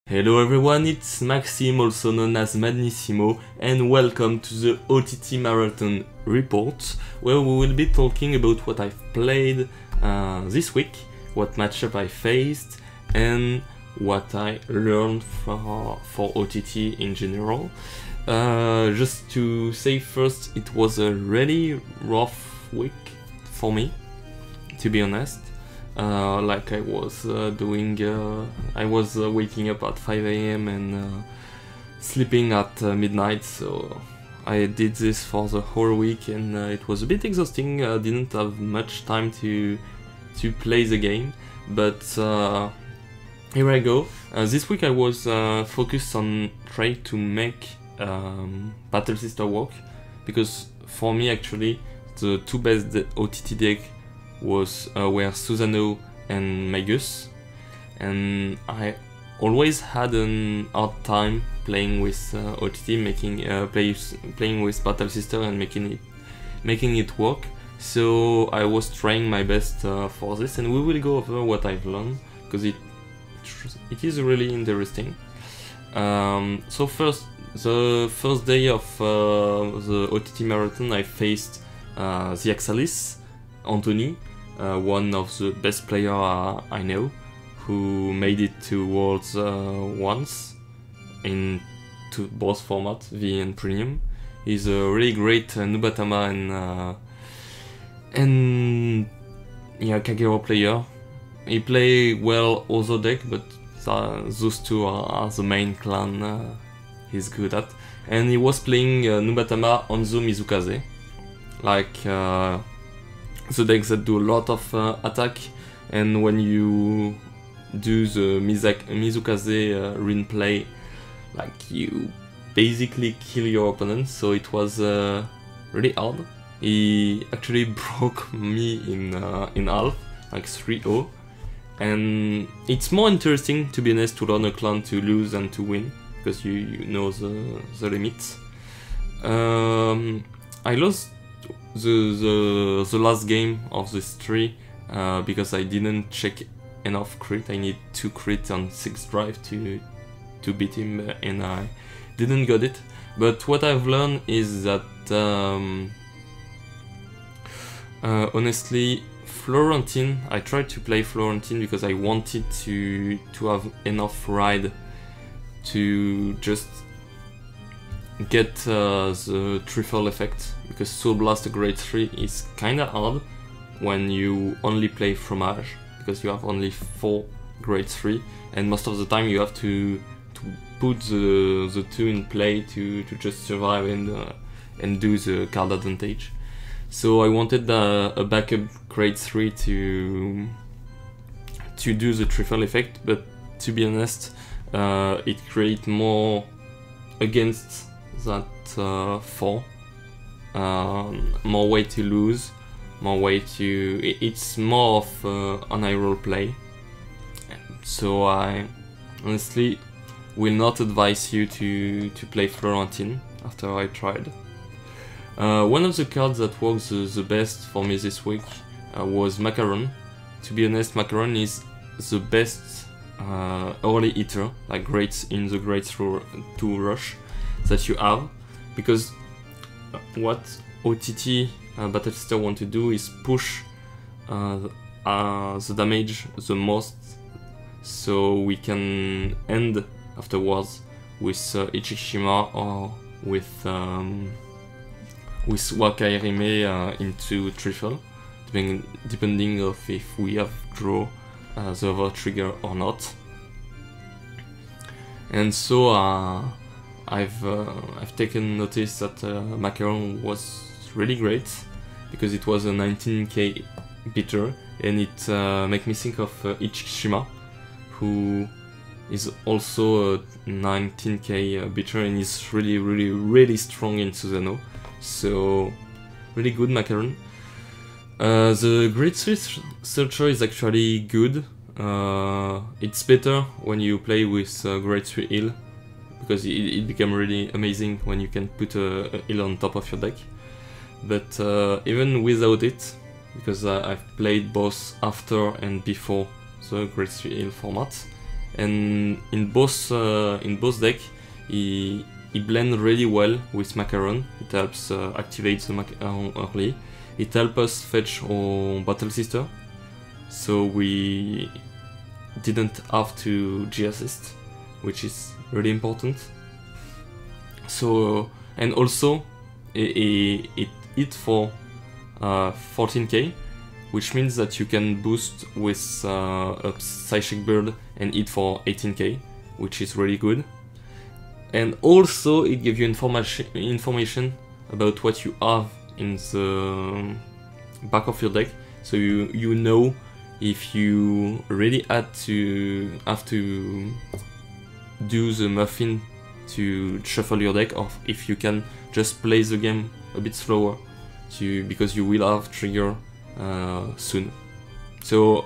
Hello everyone, it's Maxime, also known as Madnissimo, and welcome to the OTT Marathon Report, where we will be talking about what I've played this week, what matchup I faced, and what I learned for OTT in general. Just to say first, it was a really rough week for me, to be honest. Like I was I was waking up at 5 AM and sleeping at midnight, so I did this for the whole week, and it was a bit exhausting. I didn't have much time to play the game, but here I go. This week I was focused on trying to make Battle Sister work, because for me actually the two best OTT deck were Susano and Magus, and I always had an hard time playing with OTT, playing with Battle Sister and making it work. So I was trying my best for this, and we will go over what I've learned, because it is really interesting. So first, the first day of the OTT marathon, I faced the Axalis, Anthony, one of the best players I know, who made it to Worlds once in both formats, V and Premium. He's a really great Nubatama and Kagero player. He play well other deck, but those two are the main clan he's good at. And he was playing Nubatama Onzo Mizukaze, like the decks that do a lot of attack, and when you do the Mizukaze rune play, like you basically kill your opponent, so it was really hard. He actually broke me in half, like 3-0, and it's more interesting, to be honest, to learn a clan to lose and to win, because you know the limits. I lost the last game of this 3 because I didn't check enough crit. I need 2 crit on 6 drive to beat him, and I didn't get it. But what I've learned is that honestly, Florentine, I tried to play Florentine because I wanted to have enough ride to just get the Trifle effect, because Soul Blast grade 3 is kinda hard when you only play Fromage, because you have only 4 grade 3, and most of the time you have to put the 2 in play to just survive and do the card advantage. So I wanted a backup grade 3 to do the Trifle effect, but to be honest, it creates more against that 4, more way to lose, more way to... it's more of an high roll play. So I honestly will not advise you to play Florentine after I tried. One of the cards that works the best for me this week was Macaron. To be honest, Macaron is the best early hitter, like in the grade 2 rush that you have, because what OTT Battle Sister want to do is push the damage the most, so we can end afterwards with Ichishima or with Wakairime into Trifle, depending of if we have draw the other trigger or not. And so I've taken notice that Macaron was really great, because it was a 19k beater, and it make me think of Ichishima, who is also a 19k beater, and is really strong in Susano. So really good Macaron. The grade 3 searcher is actually good. It's better when you play with grade 3 heal, because it became really amazing when you can put a heal on top of your deck. But even without it, because I've played both after and before the grade 3 heal format, and in both decks he blends really well with Macaron. It helps activate the Macaron early. It helps us fetch our Battle Sister, so we didn't have to G-assist, which is really important. So, and also it hit for 14k, which means that you can boost with a Psychic Bird and hit for 18k, which is really good. And also it gives you information about what you have in the back of your deck, so you know if you really have to do the muffin to shuffle your deck, or if you can just play the game a bit slower because you will have trigger soon. So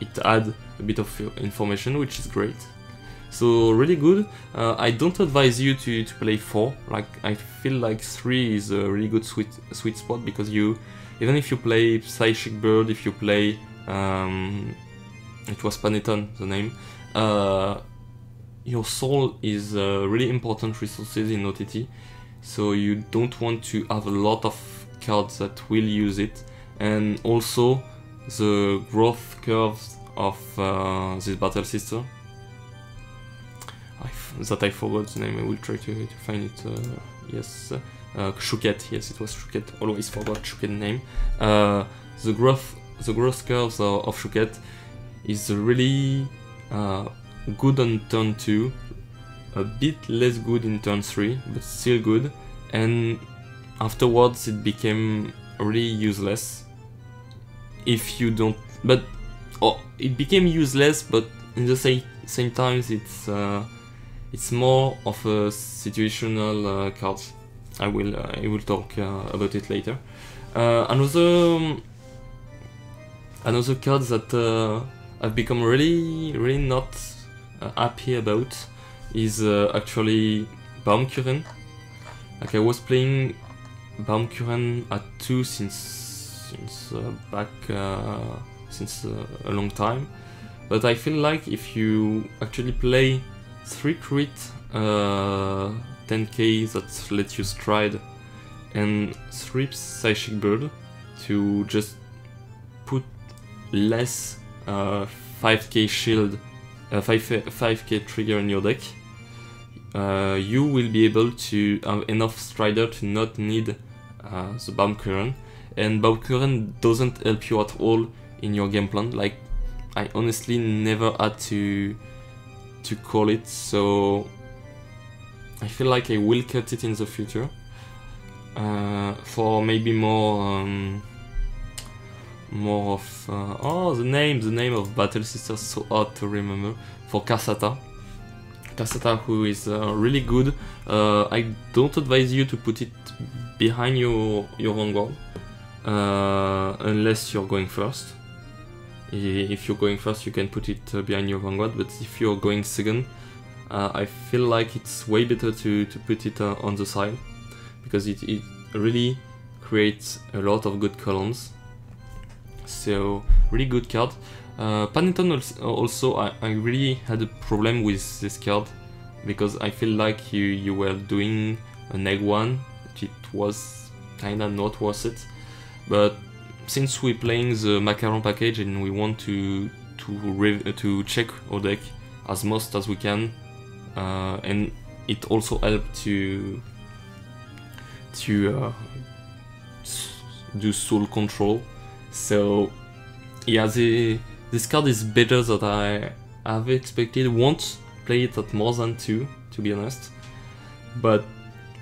it adds a bit of information, which is great. So really good. I don't advise you to play 4. Like, I feel like 3 is a really good sweet spot, because even if you play Psychic Bird, if you play it was Paneton, the name, your soul is really important resources in OTT, so you don't want to have a lot of cards that will use it. And also the growth curves of this Battle Sister, that I forgot the name. I will try to find it. Yes, Shuket. Yes, it was Shuket. Always forgot Shuket name. The growth curves of Shuket is really good on turn 2, a bit less good in turn 3, but still good. And afterwards it became really useless if you don't. But it became useless, but in the same time it's more of a situational card. I will talk about it later. Another card that I've become really not happy about is actually Baumkuren. Like, I was playing Baumkuren at 2 since a long time, but I feel like if you actually play 3 crit 10k that let you stride and 3 Psychic Bird to just put less 5k shield, 5k trigger in your deck, you will be able to have enough Strider to not need the Baumkuren. And Baumkuren doesn't help you at all in your game plan. Like, I honestly never had to call it, so I feel like I will cut it in the future for maybe more of the name of Battle Sister is so hard to remember. For Kasata, who is really good. I don't advise you to put it behind your vanguard unless you're going first. If you're going first, you can put it behind your vanguard, but if you're going second, I feel like it's way better to put it on the side, because it really creates a lot of good columns. So really good card. Paneton also, I really had a problem with this card, because I feel like you were doing an egg one, it was kinda not worth it. But since we're playing the Macaron package and we want to check our deck as most as we can, and it also helped to do soul control. So yeah, this card is better than I have expected. Won't play it at more than 2, to be honest, but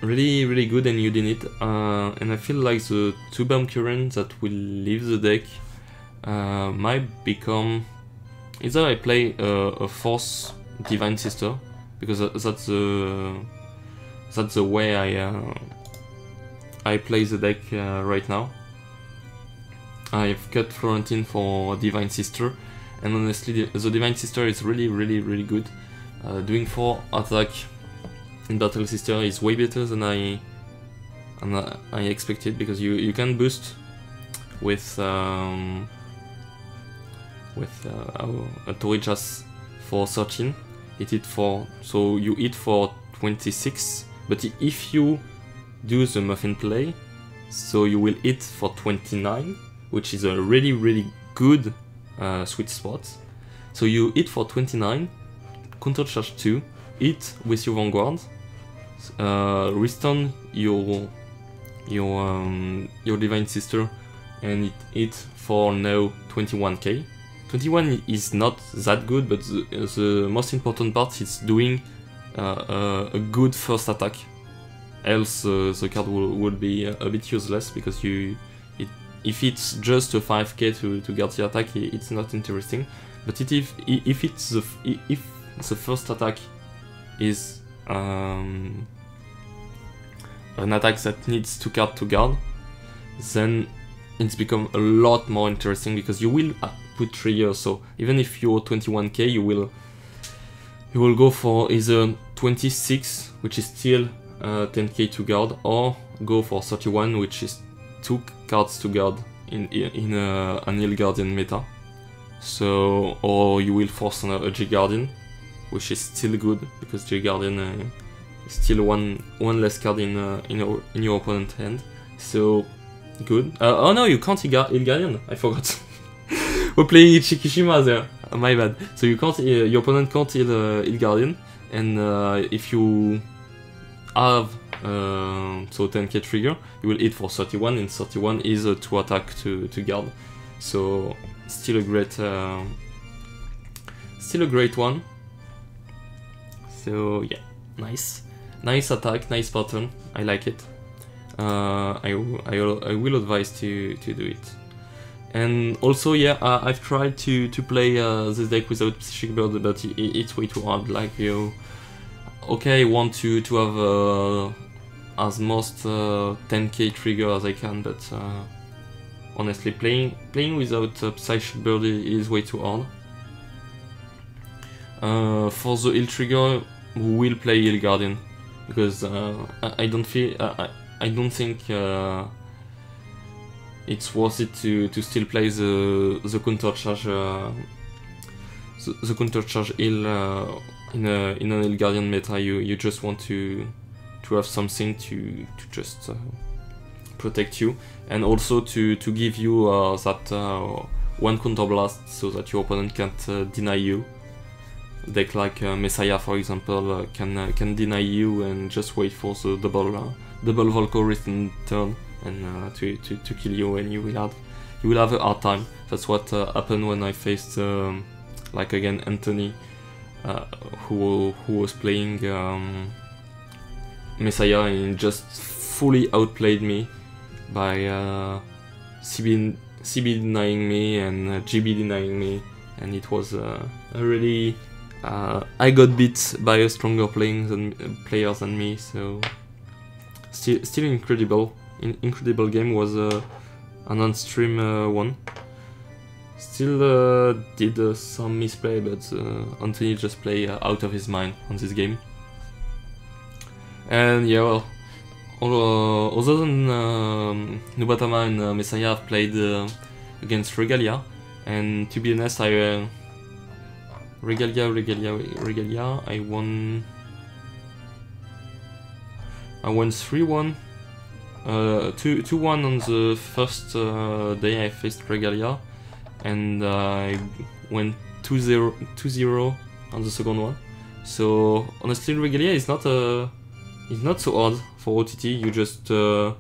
really good and using it. And I feel like the 2 Baumkuren that will leave the deck might become either I play a Force Divine Sister, because that's the way I play the deck right now. I've cut Florentine for Divine Sister, and honestly the Divine Sister is really good. Doing 4 attack in Battle Sister is way better than I expected, because you can boost with a Torijas for 13, hit for, so you hit for 26, but if you do the muffin play, so you will hit for 29, which is a really good sweet spot. So you hit for 29, countercharge 2, hit with your Vanguard, restun your Divine Sister, and it hit for now 21k. 21 is not that good, but the most important part is doing a good first attack. Else the card would be a bit useless, because if it's just a 5k to get the attack, it's not interesting. But if the first attack is an attack that needs 2 cards to guard, then it's become a lot more interesting, because you will put triggers. So even if you're 21k, you will go for either 26, which is still 10k to guard, or go for 31, which is 2 cards to guard in an Ill Guardian meta. So, or you will force a J Guardian, which is still good, because J Guardian is still one less card in your opponent's hand. So good. Oh no, you can't Ill Guardian. I forgot. We're playing Ichikishima there. My bad. So you can't. Your opponent can't Ill Guardian, and if you have so 10k trigger, you will hit for 31, and 31 is a 2 attack to guard. So still a great one. So yeah, nice attack, nice pattern. I like it. I will advise to do it. And also, yeah, I've tried to play this deck without Psychic Bird, but it's way too hard. Like, okay, I want to have as most 10k trigger as I can, but honestly, playing without Psychic Bird is way too hard. For the Ill trigger, we will play Ill Guardian, because I don't think it's worth it to still play the counter charge Ill in an Ill Guardian meta. You just want to have something to just protect you, and also to give you that one counter blast, so that your opponent can't deny you. Deck like Messiah, for example, can deny you and just wait for the double Valkyrie in turn, and to kill you, and you will have a hard time. That's what happened when I faced like again Anthony, who was playing Messiah, and just fully outplayed me by CB denying me and GB denying me, and it was a really I got beat by a stronger player than me, so still incredible game. Was an on-stream one. Still did some misplay, but Anthony just played out of his mind on this game. And yeah, well, other than Nubatama and Messiah, I've played against Regalia, and to be honest, Regalia, I won 3-1, 2-1 on the first day I faced Regalia, and I went 2-0 on the second one. So honestly, Regalia is not so hard for OTT. You just turn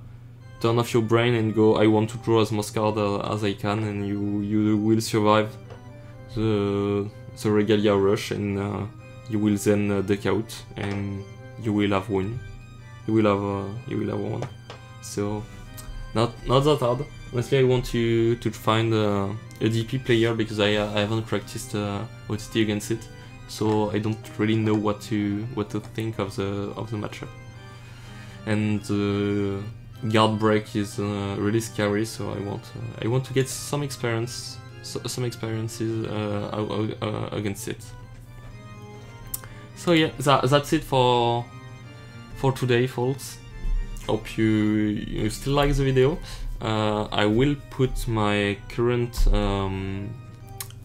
off your brain and go, I want to draw as much card as I can, and you will survive the Regalia rush, and you will then deck out, and you will have won. You will have won. So not that hard. Honestly, I want to find a DP player, because I haven't practiced OTT against it, so I don't really know what to think of the matchup. And the guard break is really scary, so I want to get some experiences against it. So yeah, that's it for today, folks. Hope you still like the video. I will put my current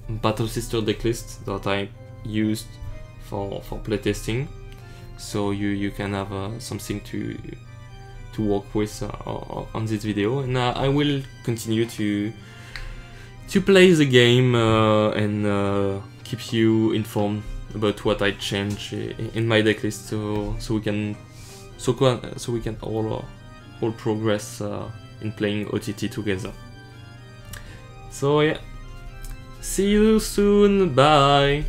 Battle Sister decklist that I used for playtesting, so you can have something to work with on this video, and I will continue to play the game and keep you informed about what I change in my decklist, so we can all progress in playing OTT together. So yeah, see you soon, bye!